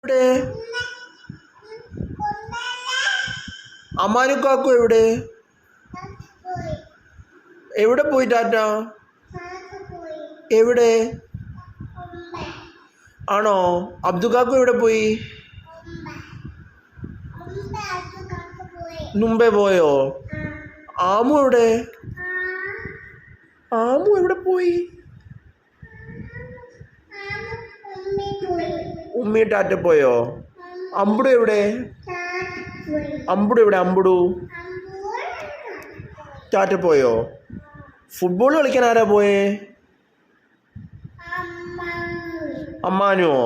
എവിടെ? അമ്മാനുക്കാക്കു എവിടെ? എവിടെ പോയി ടാറ്റ? എവിടെ ആണോ? അബ്ദുക്കാക്കു എവിടെ പോയി? മുമ്പേ പോയോ? ആമു എവിടെ? ആമു എവിടെ പോയി? ഉമ്മി ടാറ്റ പോയോ? അമ്പുടു എവിടെ? അമ്പുടു എവിടെ? അമ്പുടു ടാറ്റ പോയോ? ഫുട്ബോൾ കളിക്കാൻ ആരാ പോയേ? അമ്മാനുവോ?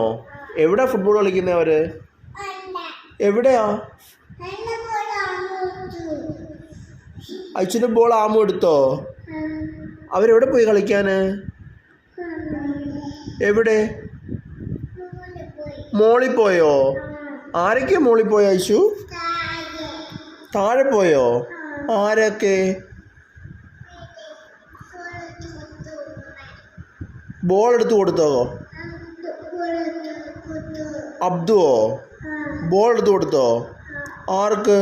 എവിടാ ഫുട്ബോൾ കളിക്കുന്നവര്? എവിടെയാ? അച്ഛൻ്റെ ബോൾ ആമു എടുത്തോ? അവരെവിടെ പോയി കളിക്കാന്? എവിടെ? മോളിൽ പോയോ? ആരൊക്കെയാ മോളിൽ പോയോ? ഐശു താഴെ പോയോ? ആരൊക്കെ? ബോൾ എടുത്ത് കൊടുത്തോ? അബ്ദുവോ? ബോൾ എടുത്ത് കൊടുത്തോ? ആർക്ക്?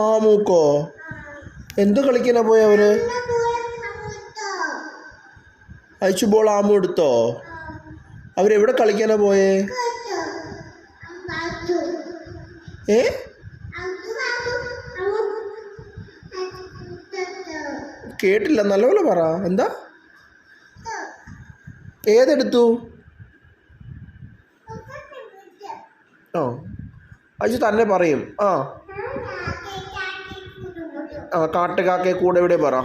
ആമൂക്കോ? എന്ത് കളിക്കാനാ പോയവര്? അയച്ചു ബോൾ ആമു എടുത്തോ? അവരെവിടെ കളിക്കാനാ പോയേ? ഏ കേട്ടില്ല, നല്ലപോലെ പറ. എന്താ? ഏതെടുത്തു? ആ അയച്ചു തന്നെ പറയും. ആ കാട്ടുകാക്കെ കൂടെ എവിടെ പറ.